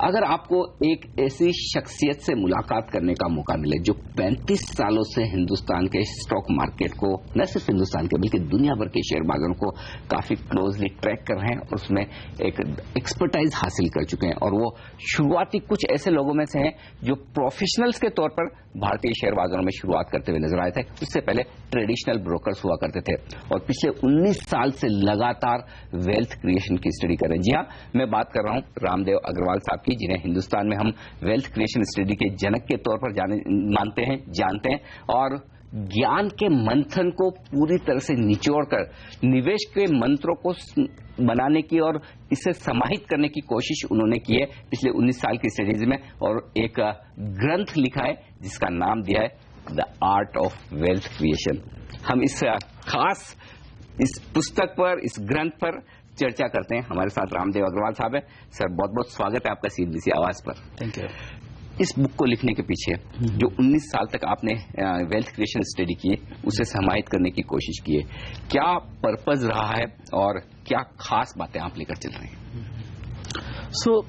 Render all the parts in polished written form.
अगर आपको एक ऐसी शख्सियत से मुलाकात करने का मौका मिले जो 35 सालों से हिंदुस्तान के स्टॉक मार्केट को, न सिर्फ हिंदुस्तान के बल्कि दुनिया भर के शेयर बाजारों को काफी क्लोजली ट्रैक कर रहे हैं और उसमें एक एक्सपर्टाइज हासिल कर चुके हैं, और वो शुरुआती कुछ ऐसे लोगों में से हैं जो प्रोफेशनल्स के तौर पर भारतीय शेयर बाजारों में शुरुआत करते हुए नजर आए थे। उससे पहले ट्रेडिशनल ब्रोकर्स हुआ करते थे और पिछले 19 साल से लगातार वेल्थ क्रिएशन की स्टडी कर रहे हैं। जी हाँ, मैं बात कर रहा हूं रामदेव अग्रवाल साहब की, जिन्हें हिंदुस्तान में हम वेल्थ क्रिएशन स्टडी के जनक के तौर पर जानते हैं और ज्ञान के मंथन को पूरी तरह से निचोड़कर निवेश के मंत्रों को बनाने की और इसे समाहित करने की कोशिश उन्होंने की है पिछले 19 साल की स्टडीज में, और एक ग्रंथ लिखा है जिसका नाम दिया है the art of wealth creation. हम इस खास इस पुस्तक पर, इस ग्रंथ पर चर्चा करते हैं। हमारे साथ रामदेव अग्रवाल साहब है। सर, बहुत बहुत स्वागत है आपका सीबीसी आवाज पर। Thank you. इस बुक को लिखने के पीछे जो 19 साल तक आपने वेल्थ क्रिएशन स्टडी की है, उसे समाहित करने की कोशिश की है, क्या पर्पज रहा है और क्या खास बातें आप लेकर चल रहे हैं? सो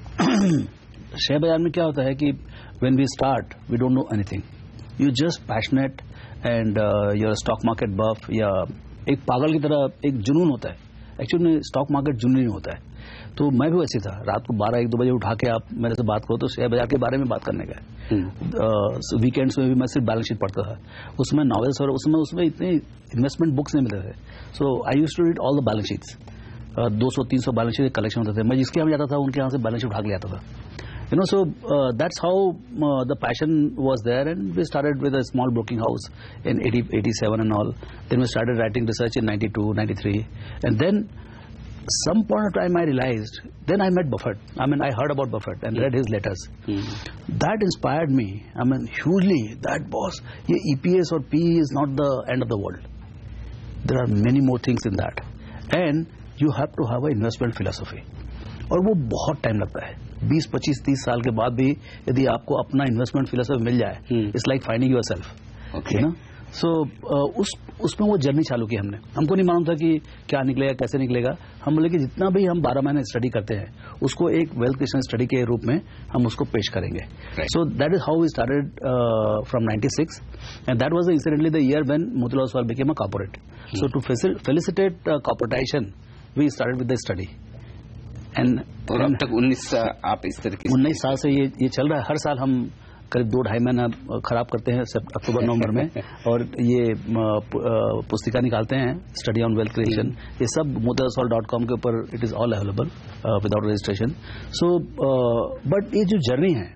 शेयर बाजार में क्या होता है कि when we start we don't know anything, you just passionate and your stock market buff, या एक पागल की तरह एक जुनून होता है। एक्चुअली स्टॉक मार्केट जुनून नहीं होता है। तो मैं भी वैसे था, रात को 12-1-2 बजे उठा के आप मेरे से बात करो तो शेयर बाजार के बारे में बात करने का है। वीकेंड्स में भी मैं सिर्फ बैलेंस शीट पढ़ता था। उसमें नॉवेल्स और उसमें इतने इन्वेस्टमेंट बुक्स नहीं मिलते थे। So I used to read all the balance sheets. 200-300 balance sheet collection होते थे। मैं जिसके यहाँ जाता था उनके यहाँ से बैलेंस शीट उठा के ले आता था। So that's how the passion was there, and we started with a small broking house in 87 and all. Then we started writing research in 92, 93, and then some point of time I realized. Then I met Buffett. I heard about Buffett and read his letters. That inspired me. Hugely. That boss, EPS or PE is not the end of the world. There are many more things in that, and you have to have an investment philosophy. और वो बहुत time लगता है। 20, 25, 30 साल के बाद भी यदि आपको अपना इन्वेस्टमेंट फिलोसफी मिल जाए, it's like finding yourself, okay ना। सो उसमें वो जर्नी चालू की हमने। हमको नहीं मालूम था कि क्या निकलेगा, कैसे निकलेगा। हम बोले कि जितना भी हम 12 महीने स्टडी करते हैं उसको एक वेल्थ क्रिएशन स्टडी के रूप में हम उसको पेश करेंगे। So that is how we started from 96, and that was incidentally the year when Motilal Oswal became a corporate. So to felicitate corporatisation we started with the study. और अब तक 19 आप इस तरीके 19 साल से ये चल रहा है। हर साल हम करीब 2-2.5 महीना खराब करते हैं अक्टूबर-नवंबर में, और ये पुस्तिका निकालते हैं स्टडी ऑन वेल्थ क्रिएशन। ये सब motilaloswal.com के ऊपर it is all available without registration. So but ये जो जर्नी है,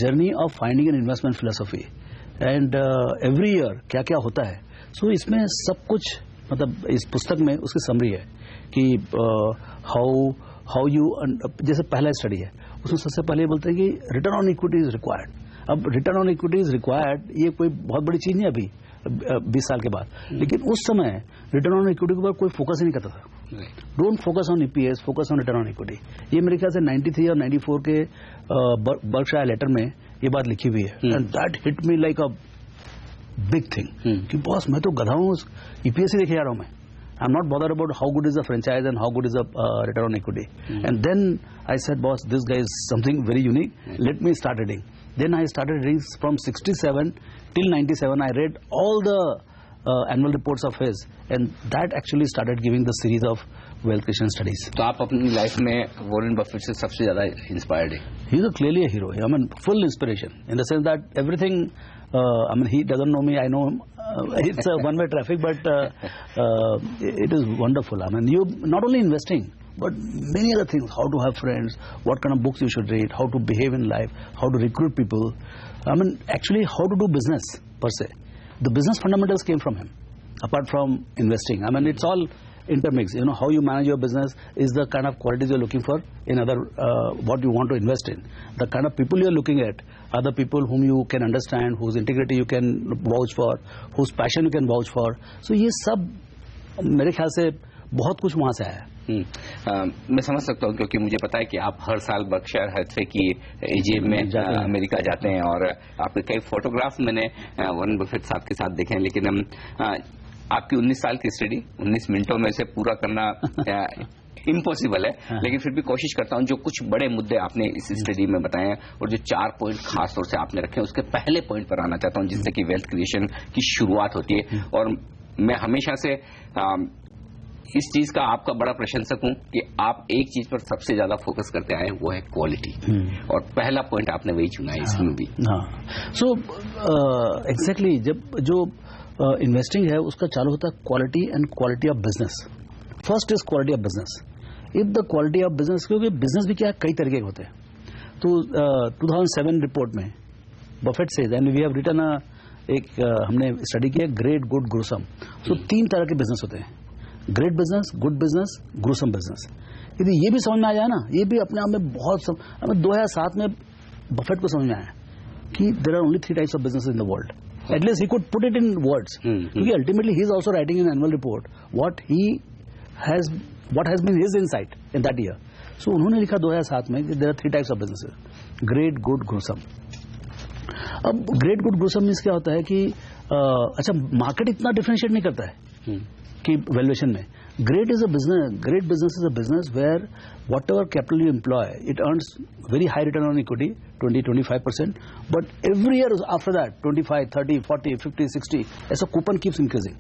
journey of finding an investment philosophy, and every year क्या क्या होता है, सो इसमें सब कुछ मतलब इस पुस्तक में उसकी समरी है कि हाउ यू, जैसे पहला स्टडी है उसमें सबसे पहले बोलते हैं कि return on equity is required. अब return on equity is required ये कोई बहुत बड़ी चीज नहीं अभी 20 साल के बाद, लेकिन उस समय रिटर्न ऑन इक्विटी के ऊपर कोई फोकस ही नहीं करता था। Don't focus on EPS, focus on return on equity. ये मेरे ख्याल से 93 और 94 के बर्कशायर लेटर में ये बात लिखी हुई है, and that hit me like a big thing कि बॉस मैं तो गधा हूँ, ईपीएस ही देखे जा रहा हूँ मैं। I'm not bothered about how good is the franchise and how good is the return on equity. And then I said, boss, this guy is something very unique. Let me start reading. Then I started reading from 67 till 97. I read all the annual reports of his, and that actually started giving the series of wealth creation studies. तो आप अपनी life में Warren Buffett से सबसे ज्यादा inspired है? He is clearly a hero. Full inspiration in the sense that everything. He doesn't know me, I know him. It's a one-way traffic, but it is wonderful. You not only investing, but many other things. How to have friends, what kind of books you should read, how to behave in life, how to recruit people. Actually, how to do business per se. The business fundamentals came from him. Apart from investing, it's all intermixed. How you manage your business is the kind of qualities you're looking for in other what you want to invest in. The kind of people you're looking at are the people whom you can understand, whose integrity you can vouch for, whose passion you can vouch for. So ये सब मेरे ख्याल से बहुत कुछ वहां से आया। मैं समझ सकता हूँ, क्योंकि मुझे पता है कि आप हर साल बर्कशायर हैथवे की एजीएम में अमेरिका जाते हैं, और आपके कई फोटोग्राफ मैंने वॉरेन बफेट साहब के साथ देखे हैं। लेकिन आपकी 19 साल की स्टडी 19 मिनटों में से पूरा करना इम्पॉसिबल है। हाँ। लेकिन फिर भी कोशिश करता हूं, जो कुछ बड़े मुद्दे आपने इस स्टडी में बताए हैं और जो 4 पॉइंट खास तौर से आपने रखे हैं, उसके पहले पॉइंट पर आना चाहता हूं, जिससे कि वेल्थ क्रिएशन की शुरुआत होती है। और मैं हमेशा से इस चीज का आपका बड़ा प्रशंसक हूं कि आप एक चीज पर सबसे ज्यादा फोकस करते आए, वो है क्वालिटी। और पहला पॉइंट आपने वही चुना है इसमें भी। सो एग्जैक्टली, जब जो इन्वेस्टिंग है उसका चालू होता है quality and quality of business. First is quality of business. If the quality of business, क्योंकि बिजनेस भी क्या कई तरीके के होते हैं। तो 2007 रिपोर्ट में बफेट से एंड वी हैव रिटन हमने स्टडी किया ग्रेट, गुड, ग्रूसम। तो 3 तरह के बिजनेस होते हैं, great business, good business, gruesome business. यदि ये भी समझ में आ जाए ना, ये भी अपने आप में बहुत हमें 2007 में बफेट को समझ में आया कि there are only 3 types of business in the world. At least he could put it in words. Because ultimately he is also writing in an annual report what has been his insight in that year. So उन्होंने लिखा 2007 में कि there are 3 types of businesses: great, good, gruesome. अब great, good, gruesome means क्या होता है कि अच्छा, मार्केट इतना डिफरेंशिएट नहीं करता है कि वैल्यूएशन में। Great business is a business where whatever capital you employ, it earns very high return on equity, 20-25%. But every year after that, 25, 30, 40, 50, 60, as a coupon keeps increasing.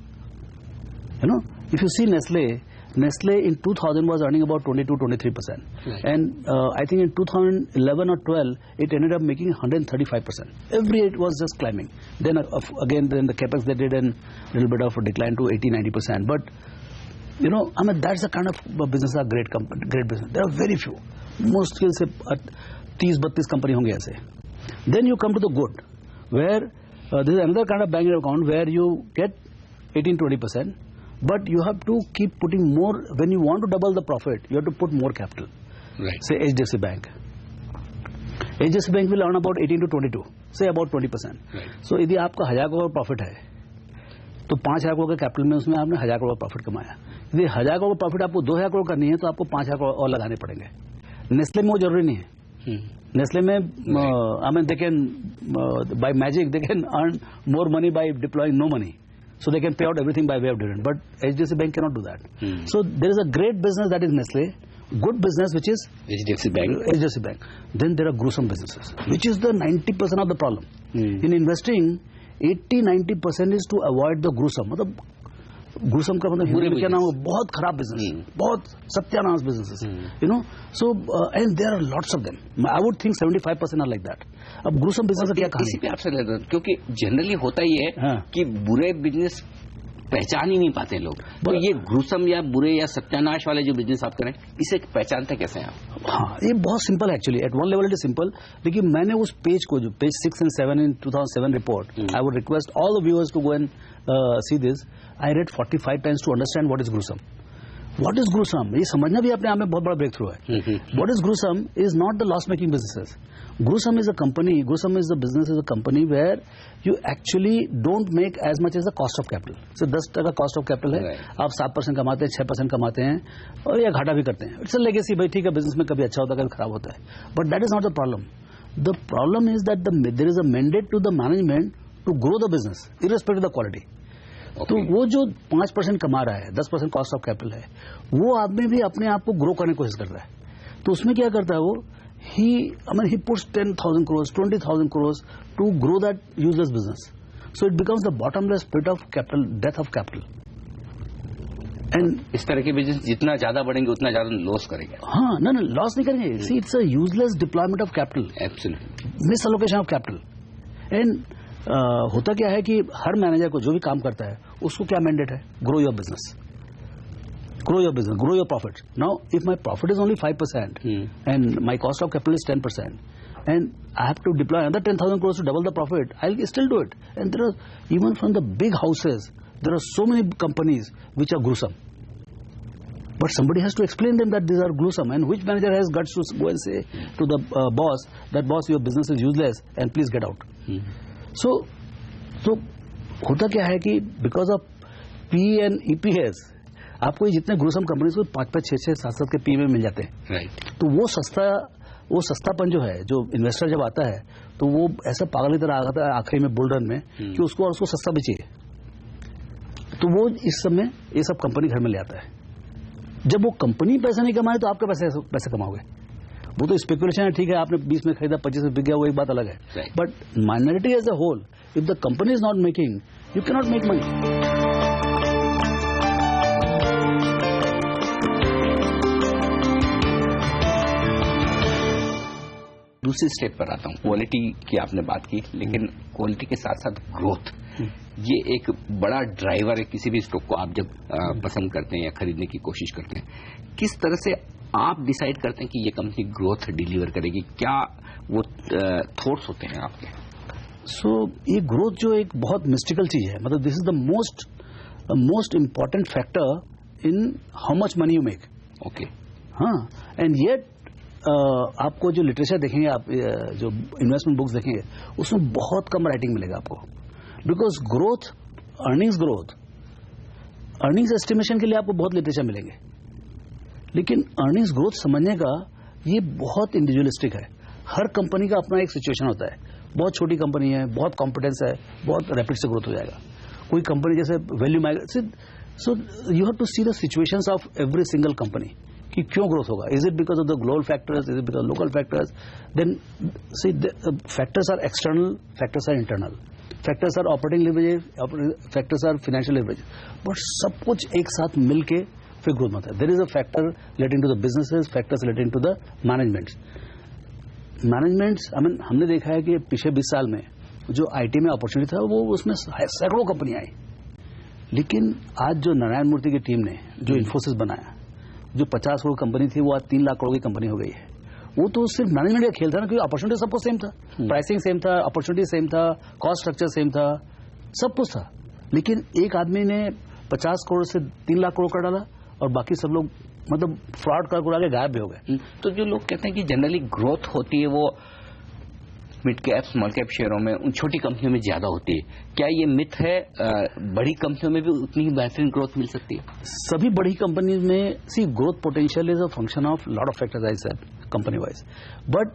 You know, if you see Nestle in 2000 was earning about 22-23%. Right. And I think in 2011 or 12, it ended up making 135%. Every year it was just climbing. Then again, the capex they did and a little bit of a decline to 80-90%. But you know, I mean, that's the kind of business are great business. There are very few. Most मुश्किल से 30-32 company होंगे ऐसे. Then you come to the good, where there is another kind of bank account where you get 18-20%, but you have to keep putting more. When you want to double the profit, you have to put more capital. Right. Say HDFC Bank. HDFC Bank will earn about 18-22, say about 20%. Right. So यदि आपका 1000 crore profit है, तो 5000 करोड़ के capital में उसमें आपने 1000 crore profit कमाया। यदि 1000 करोड़ प्रॉफिट आपको 2000 करोड़ करनी है, तो आपको 5000 करोड़ और लगाने पड़ेंगे। नेस्ले में वो जरूरी नहीं है। नेस्ले में I mean they can by magic they can earn more money by deploying no money, so they can pay out everything by way of dividend. But HDFC bank can not do that. So there is a great business that is Nestle, good business which is HDFC Bank. Then there are gruesome businesses, which is the 90% of the problem. In investing, 80-90% is to avoid the gruesome. मतलब gruesome का मतलब क्या नाम है, बहुत खराब business, बहुत सत्यानाश businesses, you know. So and there are lots of them. I would think 75% are like that. अब gruesome business क्या कहानी? इसी पे आपसे लेते हैं, क्योंकि जनरली होता ही है कि बुरे बिजनेस पहचान ही नहीं पाते लोग। तो ये ग्रूसम या बुरे या सत्यानाश वाले जो बिजनेस आप करें, इसे पहचानते कैसे हैं आप? हाँ, ये बहुत सिंपल है actually. At one level it is simple, लेकिन मैंने उस पेज को, जो page 6 and 7 in 2007 report, I would request all the viewers to go and see this. I read 45 times to understand what is gruesome. What is gruesome, ये समझना भी अपने आप में बहुत बड़ा ब्रेक थ्रू है। What is gruesome is not the loss making businesses. Gruesome is a company, Gruesome is the business is a company where you actually don't make as much as the cost of capital. So 10% cost of capital है, आप 7% कमाते हैं, 6% कमाते हैं, और या घाटा भी करते हैं। It's a legacy, भाई ठीक है, बिजनेस में कभी अच्छा होता है, कभी खराब होता है, but that is not the problem. The problem is that there is a mandate to the management to grow the business irrespective of the quality. तो वो जो 5% कमा रहा है, 10% कॉस्ट ऑफ कैपिटल है, वो आदमी भी अपने आप को ग्रो करने की कोशिश कर रहा है। तो उसमें क्या करता है वो, he puts 10,000 crores, 20,000 crores to grow that useless business. So it becomes the bottomless pit of capital, death of capital. And इस तरह के बिजनेस जितना ज्यादा बढ़ेंगे उतना ज्यादा लॉस करेंगे। हाँ, ना लॉस नहीं करेंगे। See, it's a useless deployment of capital. Absolutely. Misallocation of capital. And होता क्या है कि हर मैनेजर को जो भी काम करता है, उसको क्या मैंडेट है? Grow your business, grow your business, grow your profits. Now, if my profit is only 5% and my cost of capital is 10%, and I have to deploy another 10,000 crores to double the profit, I'll still do it. And there are, even from the big houses, there are so many companies which are gruesome. But somebody has to explain them that these are gruesome. And which manager has guts to go and say to the boss that, boss, your business is useless and please get out. So होता क्या है कि because of P and EPS, आपको ये जितने gruesome companies को 5-5, 6-6, 7-7 के P में मिल जाते हैं। राइट। तो वो सस्तापन जो है, जो इन्वेस्टर जब आता है, तो वो ऐसा पागल की तरह आता है आखिरी में बुल रन में कि उसको सस्ता भी चाहिए। तो वो इस समय ये सब कंपनी घर में ले आता है। जब वो कंपनी पैसा नहीं कमाए तो आपके पैसे कमाओगे। वो तो स्पेकुलेशन है, ठीक है, आपने 20 में खरीदा 25 में बिक गया, वो एक बात अलग है। But minority as a whole, if the company is not making, you can not make money. दूसरी स्टेप पर आता हूं। क्वालिटी की आपने बात की, लेकिन क्वालिटी के साथ साथ ग्रोथ, ये एक बड़ा ड्राइवर है किसी भी स्टॉक को आप जब पसंद करते हैं या खरीदने की कोशिश करते हैं। किस तरह से आप डिसाइड करते हैं कि ये कंपनी ग्रोथ डिलीवर करेगी? क्या वो थॉट्स होते हैं आपके? ये ग्रोथ जो एक बहुत मिस्टिकल चीज है, मतलब this is the most important factor in how much money you make. Okay, हाँ, एंड येट आपको जो लिटरेचर देखेंगे, आप जो इन्वेस्टमेंट बुक्स देखेंगे, उसमें बहुत कम राइटिंग मिलेगा आपको। बिकॉज ग्रोथ, अर्निंग्स एस्टिमेशन के लिए आपको बहुत लिटरेचर मिलेंगे, लेकिन अर्निंग्स ग्रोथ समझने का ये बहुत इंडिविजुअलिस्टिक है। हर कंपनी का अपना एक सिचुएशन होता है। बहुत छोटी कंपनी है, बहुत कॉम्पिटेंस है, बहुत रैपिड से ग्रोथ हो जाएगा। कोई कंपनी जैसे value migration, so you have to see the situations of every single company कि क्यों ग्रोथ होगा। Is it because of the global factors, is it because local factors? Then see factors are external, factors are internal, factors are operating leverage, factors are financial leverage. But सब कुछ एक साथ मिलके फिर growth होता है। There is a factor relating to the businesses, factors relating to the managements. I mean हमने देखा है कि पिछले 20 साल में जो आईटी में अपॉर्चुनिटी था, वो उसमें सैकड़ों कंपनियां आई, लेकिन आज जो नारायण मूर्ति की टीम ने जो इन्फोसिस बनाया, जो 50 करोड़ कंपनी थी, वो आज 3 लाख करोड़ की कंपनी हो गई है। वो तो सिर्फ मैनेजमेंट का खेल था ना, क्योंकि अपॉर्चुनिटी सबको सेम था, प्राइसिंग सेम था, अपॉर्चुनिटी सेम था, कॉस्ट स्ट्रक्चर सेम था, सब कुछ था। लेकिन एक आदमी ने 50 करोड़ से 3 लाख करोड़ कर डाला और बाकी सब लोग मतलब फ्रॉड कर उड़ा के गायब भी हो गए। तो जो लोग कहते हैं कि जनरली ग्रोथ होती है वो मिड कैप स्मॉल कैप शेयरों में, उन छोटी कंपनियों में ज्यादा होती है, क्या ये मिथ है? बड़ी कंपनियों में भी उतनी ही बेहतरीन ग्रोथ मिल सकती है? सभी बड़ी कंपनी में see growth potential is a function of lot of factors, I said, company wise. But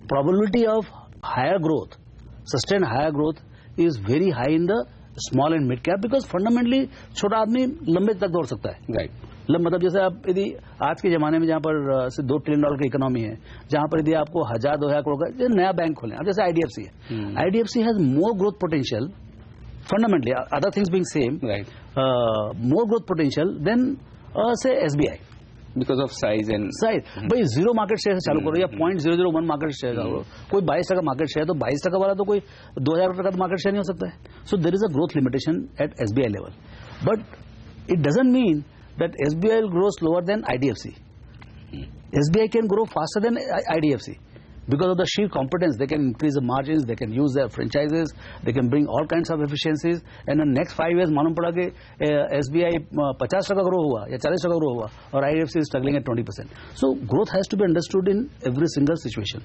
probability of higher growth, sustain higher growth is very high in the small and mid cap, because fundamentally छोटा आदमी लंबे तक दौड़ सकता है। Right. मतलब जैसे आप यदि आज के जमाने में जहां पर $2 ट्रिलियन की इकोनॉमी है, जहां पर यदि आपको 1000-2000 करोड़ का नया बैंक खोले, अब जैसे आईडीएफसी है, IDFC has more growth potential fundamentally, other things being same, more growth potential than say SBI, because of size and भाई 0 मार्केट शेयर से चालू करो या 0.001 मार्केट शेयर करो। कोई 22% मार्केट शेयर, तो 22% वाला तो कोई 2000 रुपए का मार्केट शेयर नहीं हो सकता है। So there is a growth limitation at SBI level, but it doesn't mean that SBI will grow slower than IDFC. SBI can grow faster than IDFC because of the sheer competence. They can increase the margins, they can use their franchises, they can bring all kinds of efficiencies, and in the next 5 years मालूम पड़ा कि SBI 50% grow हुआ या 40% grow हुआ और IDFC is struggling at 20%. So growth has to be understood in every single situation.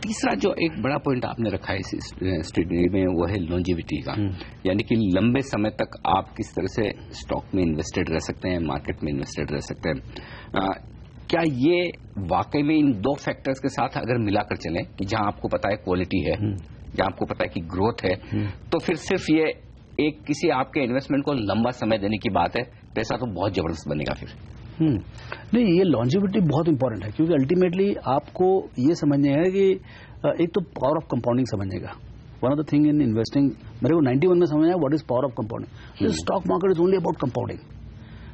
तीसरा जो एक बड़ा पॉइंट आपने रखा है इस स्टडी में, वो है लॉन्जिविटी का, यानी कि लंबे समय तक आप किस तरह से स्टॉक में इन्वेस्टेड रह सकते हैं, मार्केट में इन्वेस्टेड रह सकते हैं। क्या ये वाकई में इन 2 फैक्टर्स के साथ अगर मिलाकर चलें कि जहां आपको पता है क्वालिटी है, जहां आपको पता है कि ग्रोथ है, तो फिर सिर्फ ये एक किसी आपके इन्वेस्टमेंट को लंबा समय देने की बात है, पैसा तो बहुत जबरदस्त बनेगा फिर। नहीं, ये लॉन्जिविटी बहुत इंपॉर्टेंट है, क्योंकि अल्टीमेटली आपको ये समझने है कि एक तो पावर ऑफ कंपाउंडिंग समझने का। One of the thing in investing, मेरे को 91 में समझ आया what is power of compounding. Stock market is only about compounding.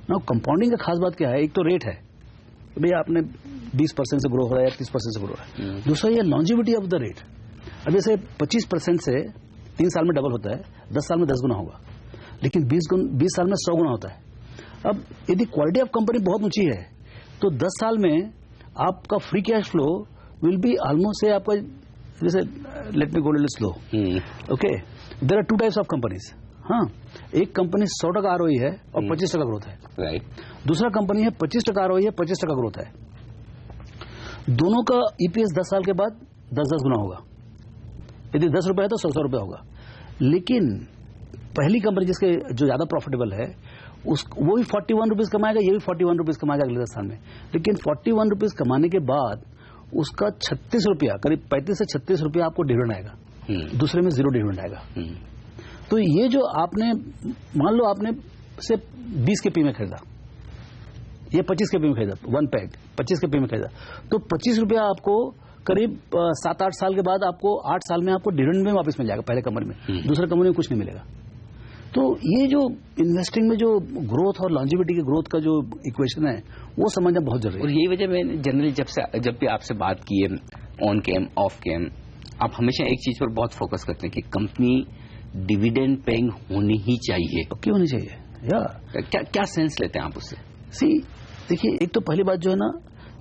Now compounding का खास बात क्या है? एक तो रेट है, भैया आपने 20% से ग्रो हो रहा है या 30% से ग्रो हो रहा है। दूसरा ये लॉन्जिविटी ऑफ द रेट। अब जैसे 25% से 3 साल में डबल होता है, 10 साल में 10 गुना होगा, लेकिन 20 साल में 100 गुना होता है। अब यदि क्वालिटी ऑफ कंपनी बहुत ऊंची है, तो 10 साल में आपका free cash flow will be almost, say आपका जैसे, let me go little slow, okay, there are 2 types of companies. हाँ, एक कंपनी 100% आरओई है और 25% ग्रोथ है, राइट। दूसरा कंपनी है 25% आरओई है, 25% ग्रोथ है। दोनों का ईपीएस 10 साल के बाद 10-10 गुना होगा। यदि 10 रुपए है तो 100 रुपए होगा। लेकिन पहली कंपनी जिसके जो ज्यादा प्रॉफिटेबल है, वो भी 41 रुपीज कमाएगा, ये भी 41 रुपीज कमाएगा अगले 10 साल में। लेकिन 41 रुपीज कमाने के बाद उसका 36 रुपया, करीब 35 से 36 रुपया आपको डिविडेंड आएगा, दूसरे में 0 डिविडेंड आएगा। तो ये जो आपने, मान लो आपने से 20 के पी में खरीदा, ये 25 के पे में खरीदा, 1 पैक 25 के पे में खरीदा, तो 25 रुपया आपको करीब 7-8 साल के बाद आपको 8 साल में आपको डिविडेंड में वापस मिल जाएगा पहले कंपनी में, दूसरे कंपनी में कुछ नहीं मिलेगा। तो ये जो इन्वेस्टिंग में जो ग्रोथ और लॉन्जिविटी की ग्रोथ का जो इक्वेशन है वो समझना बहुत जरूरी है। और यही वजह मैंने जनरली जब भी आपसे बात की है ऑन कैम ऑफ कैम, आप हमेशा एक चीज पर बहुत फोकस करते हैं कि कंपनी डिविडेंड पेइंग होनी ही चाहिए। क्यों होनी चाहिए क्या सेंस लेते हैं आप उससे? सी देखिए, एक तो पहली बात जो है ना,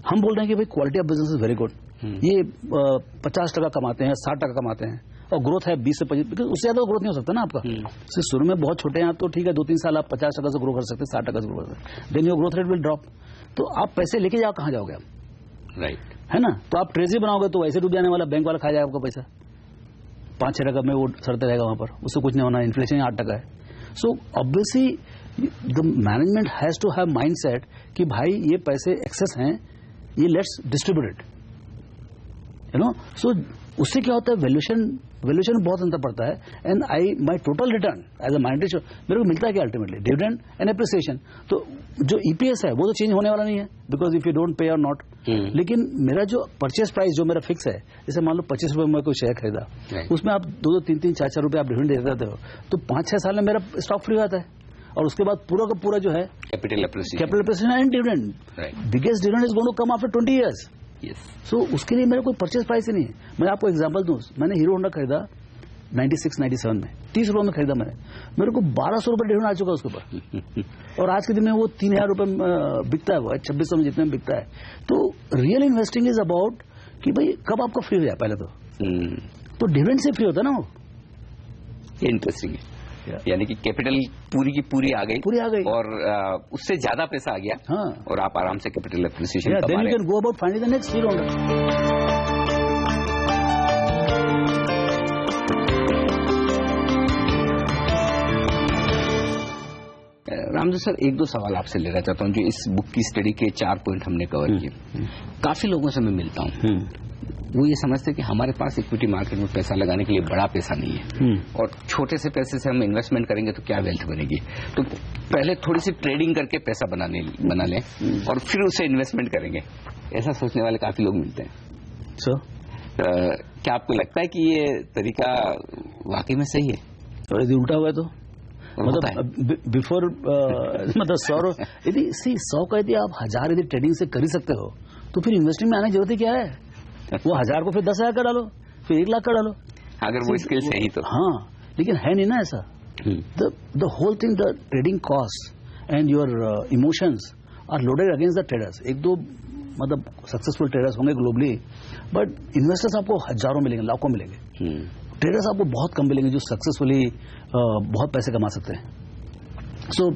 हम बोल रहे हैं कि भाई quality of business is very good, ये 50% कमाते हैं, 60% कमाते हैं और ग्रोथ है 20 से 25, उससे ज्यादा ग्रोथ नहीं हो सकता ना आपका। शुरू में बहुत छोटे हैं आप तो ठीक है, 2-3 साल आप 50% से ग्रो कर सकते हैं, 60% से ग्रो कर सकते हैं, then your growth rate will drop. तो आप पैसे लेके जाओ, कहाँ जाओगे आप? राइट है ना? तो आप ट्रेजरी बनाओगे तो वैसे डूब जाने वाला, बैंक वाला खा जाएगा आपका पैसा, 5-6% में वो सड़ते रहेगा वहां पर, उससे कुछ नहीं होना, इन्फ्लेशन 8% है। So obviously the management has to have mind set कि भाई ये पैसे एक्सेस हैं, ये let's distribute, you know. So उससे क्या होता है, वैल्यूएशन बहुत अंतर पड़ता है। And my total return as a minority मेरे को मिलता है कि अल्टीमेटली डिविडेंड एंड एप्रिसिएशन। तो जो ईपीएस है वो तो चेंज होने वाला नहीं है, because if you don't pay और नॉट। लेकिन मेरा जो परचेज प्राइस जो मेरा फिक्स है, जैसे मान लो 25 रुपए में कोई शेयर खरीदा, उसमें आप 2-2, 3-3, 4-4 रुपए आप डिविडेंड दे देते हो, तो 5-6 साल में मेरा स्टॉक फ्री होता है, और उसके बाद पूरा का पूरा जो है capital appreciation and dividend, biggest dividend is going to come after 20 years। So उसके लिए मेरा कोई परचेज प्राइस ही नहीं है। मैं आपको एग्जांपल दूं, मैंने हीरो होंडा खरीदा 96-97 में, 30 रुपए में खरीदा मैंने, मेरे को 1200 रुपए डिविडेंड आ चुका उसके ऊपर, और आज के दिन में वो 3000 रुपए बिकता है, वो 2600 में जितने में बिकता है। तो रियल इन्वेस्टिंग इज अबाउट कि भाई कब आपका फ्री हो जाए, पहले तो डिविडेंड से फ्री होता है ना वो। इंटरेस्टिंग है, यानी कि कैपिटल पूरी की पूरी आ गई और उससे ज्यादा पैसा आ गया। हाँ। और आप आराम से कैपिटल एप्रिसिएशन कमा रहे हैं। Then you can go about finding the next Hero Honda. रामजू सर, 1-2 सवाल आपसे लेना चाहता हूं, जो इस बुक की स्टडी के 4 पॉइंट हमने कवर किए। काफी लोगों से मैं मिलता हूं, वो ये समझते हैं कि हमारे पास इक्विटी मार्केट में पैसा लगाने के लिए बड़ा पैसा नहीं है, और छोटे से पैसे से हम इन्वेस्टमेंट करेंगे तो क्या वेल्थ बनेगी, तो पहले थोड़ी सी ट्रेडिंग करके पैसा बना लें और फिर उसे इन्वेस्टमेंट करेंगे। ऐसा सोचने वाले काफी लोग मिलते हैं। क्या आपको लगता है कि ये तरीका वाकई में सही है? और यदि उल्टा हुआ है तो मतलब बिफोर मतलब 100 यदि 100 का यदि आप 1000 यदि ट्रेडिंग से कर ही सकते हो, तो फिर इन्वेस्टिंग में आने की जरूरत ही क्या है? वो 1000 को फिर 10,000 का डालो, फिर 1 लाख का डालो, अगर वो स्किल्स है ही तो। हाँ, लेकिन है नहीं ना ऐसा। The whole thing, the trading cost and your emotions are loaded against the traders. 1-2 मतलब सक्सेसफुल ट्रेडर्स होंगे ग्लोबली, बट इन्वेस्टर्स आपको हजारों मिलेंगे, लाखों मिलेंगे। ट्रेडर्स आपको बहुत कम मिलेंगे जो सक्सेसफुली बहुत पैसे कमा सकते हैं। So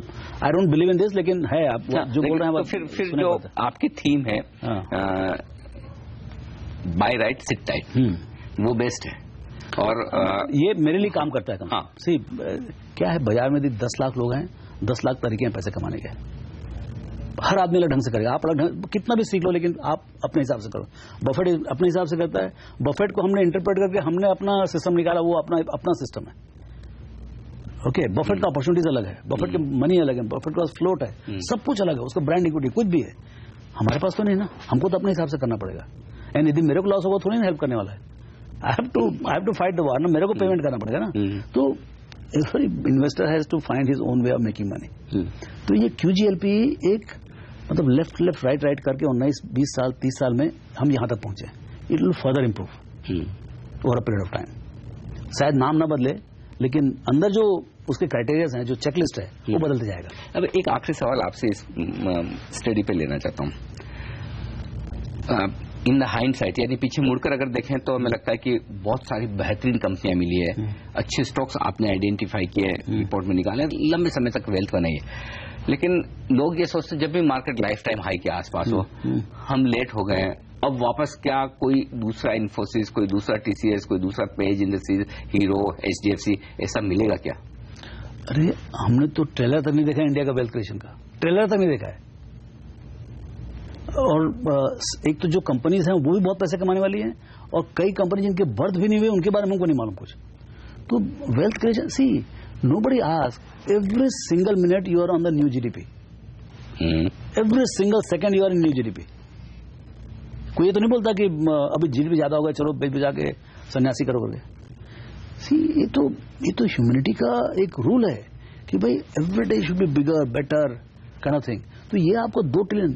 I don't believe in this, लेकिन है आप जो बोल रहे हैं। तो फिर जो आपकी थीम है बाय राइट सिट टाइट, वो बेस्ट है, और ये मेरे लिए काम करता है। हाँ, सी क्या है, बाजार में 10 लाख लोग हैं, 10 लाख तरीके हैं पैसे कमाने के, हर आदमी अलग ढंग से करेगा। आप अलग कितना भी सीख लो, लेकिन आप अपने हिसाब से करो। बफेट अपने हिसाब से करता है, बफेट को हमने इंटरप्रेट करके हमने अपना सिस्टम निकाला, वो अपना सिस्टम है। ओके, बफेट का अपॉर्चुनिटीज अलग है, बफेट के मनी अलग है, बफेट का फ्लोट है, सब कुछ अलग है, उसका ब्रांड इक्विटी कुछ भी है। हमारे पास तो नहीं ना, हमको तो अपने हिसाब से करना पड़ेगा। एंड यदि मेरे को लॉस होगा थोड़ी ना हेल्प करने वाला है। I have to fight the war ना, मेरे को पेमेंट करना पड़ेगा ना। तो investor has to find his own way of making money. तो ये QGLP एक मतलब लेफ्ट राइट करके 19-20 साल 30 साल में हम यहां तक पहुंचे। It will further improve over a period of time. शायद नाम ना बदले, लेकिन अंदर जो उसके क्राइटेरियाज हैं, जो चेकलिस्ट है, वो बदलते जाएगा। अब एक आखिरी सवाल आपसे इस स्टडी पे लेना चाहता हूं। इन द हाइंडसाइट, यानी पीछे मुड़कर अगर देखें तो हमें लगता है कि बहुत सारी बेहतरीन कंपनियां मिली है, अच्छे स्टॉक्स आपने आइडेंटिफाई किए, रिपोर्ट में निकाले, लंबे समय तक वेल्थ बनाई है। लेकिन लोग ये सोचते जब भी मार्केट लाइफ टाइम हाई के आसपास हो, हम लेट हो गए, अब वापस क्या कोई दूसरा इन्फोसिस, कोई दूसरा TCS, कोई दूसरा पेज इंडस्ट्रीज, हीरो, HDFC ऐसा मिलेगा क्या? अरे हमने तो ट्रेलर तक नहीं देखा इंडिया का वेल्थ क्रिएशन का, ट्रेलर तक नहीं देखा है। और एक तो जो कंपनीज हैं वो भी बहुत पैसे कमाने वाली हैं, और कई कंपनी जिनके बर्थ भी नहीं हुए उनके बारे में हमको नहीं मालूम कुछ। तो wealth creation, C nobody asks, every single minute you are on the new GDP, every single second you are in new GDP. कोई ये तो नहीं बोलता कि अभी जीडीपी ज्यादा होगा, चलो बेच बजा के सन्यासी करो करके। सी ये तो ह्यूमैनिटी का एक रूल है कि भाई every day should be bigger better kind of thing. तो ये आपको 2 ट्रिलियन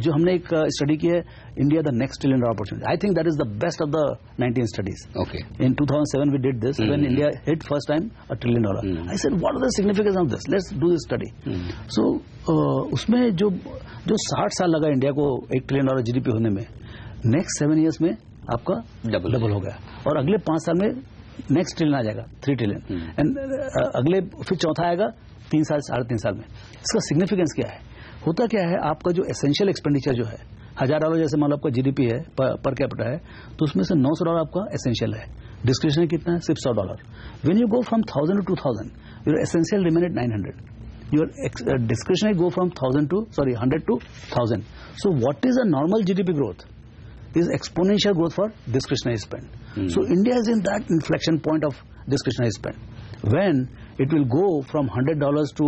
जो हमने एक स्टडी की है, India the next trillion dollar opportunity, I think that is the best of the 19 studies. Okay, in 2007 we did this when India hit first time $1 trillion. I said what are the significance of this, let's do this study. So उसमें जो 60 साल लगा India को $1 trillion GDP होने में, next 7 years में आपका double हो गया, और अगले 5 साल में नेक्स्ट ट्रिलियन आ जाएगा, 3 ट्रिलियन, एंड अगले फिर चौथा आएगा 3 साल 3.5 साल में। इसका सिग्निफिकेंस क्या है? होता क्या है, आपका जो एसेंशियल एक्सपेंडिचर जो है $1000 जैसे मान लो आपका जीडीपी है पर कैपिटा है, तो उसमें से $900 आपका एसेंशियल है। डिस्क्रिशनरी कितना है? सिर्फ $100। When you go from 1000 to 2000, your essential remain at 900, your discretionary go from 100 to 1000। So what is a normal GDP growth is exponential growth for discretionary spend. So India is in that inflection point of discretionary spend, when it will go from $100 to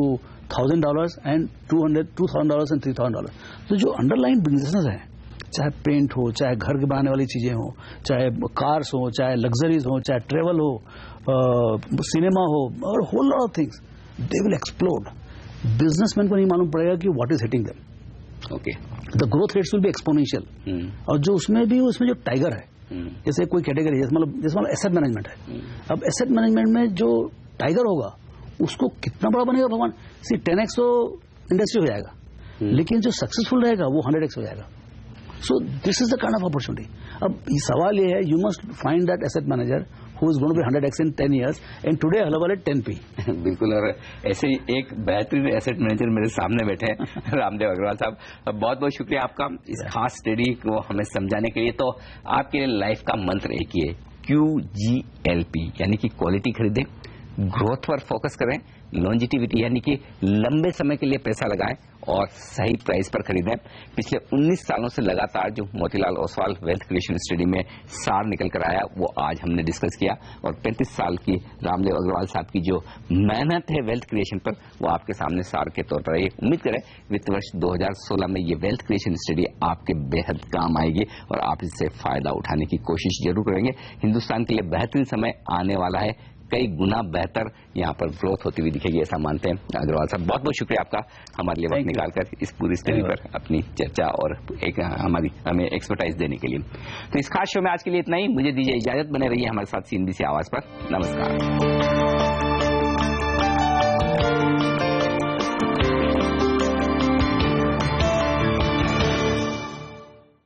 $1000 and $200 and $3000. तो जो underlying businesses हैं, चाहे paint हो, चाहे घर के बनाने वाली चीजें हो, चाहे कार्स हो, चाहे लग्जरीज हो, चाहे ट्रेवल हो, सिनेमा हो, और whole lot of things, they will explode. Businessman को नहीं मालूम पड़ेगा कि what is hitting them. Okay, the growth rates will be exponential. और जो उसमें जो टाइगर है, जैसे कोई कैटेगरी, जैसे मतलब एसेट मैनेजमेंट है, अब एसेट मैनेजमेंट में जो टाइगर होगा उसको कितना बड़ा बनेगा भगवान। सी 10x तो इंडस्ट्री हो जाएगा, लेकिन जो सक्सेसफुल रहेगा वो 100x हो जाएगा। So this is the kind of opportunity. अब सवाल ये है, you must find that asset manager who is going to be 100x in 10 years and today available at 10p. बिल्कुल, और ऐसे ही एक बेहतरीन एसेट मैनेजर मेरे सामने बैठे हैं रामदेव अग्रवाल साहब। बहुत बहुत शुक्रिया आपका इस खास स्टडी को हमें समझाने के लिए। तो आपके लाइफ का मंत्र एक ही है, QGLP, यानी कि क्वालिटी खरीदें, ग्रोथ पर फोकस करें, लॉन्जिटिविटी यानी कि लंबे समय के लिए पैसा लगाएं, और सही प्राइस पर खरीदें। पिछले 19 सालों से लगातार जो Motilal Oswal wealth creation study में सार निकल कर आया, वो आज हमने डिस्कस किया, और 35 साल की रामदेव अग्रवाल साहब की जो मेहनत है वेल्थ क्रिएशन पर, वो आपके सामने सार के तौर पर आई। उम्मीद करें वित्त वर्ष 2016 में ये वेल्थ क्रिएशन स्टडी आपके बेहद काम आएगी, और आप इससे फायदा उठाने की कोशिश जरूर करेंगे। हिंदुस्तान के लिए बेहतरीन समय आने वाला है, कई गुना बेहतर यहाँ पर ग्रोथ होती हुई दिखेगी, ऐसा मानते हैं अग्रवाल साहब। बहुत बहुत शुक्रिया आपका हमारे लिए वक्त निकालकर इस पूरी स्टडी पर अपनी चर्चा और एक हमें एक्सपर्टाइज देने के लिए। तो इस खास शो में आज के लिए इतना ही। मुझे दीजिए इजाजत, बने रहिए हमारे साथ CNBC आवाज पर। नमस्कार।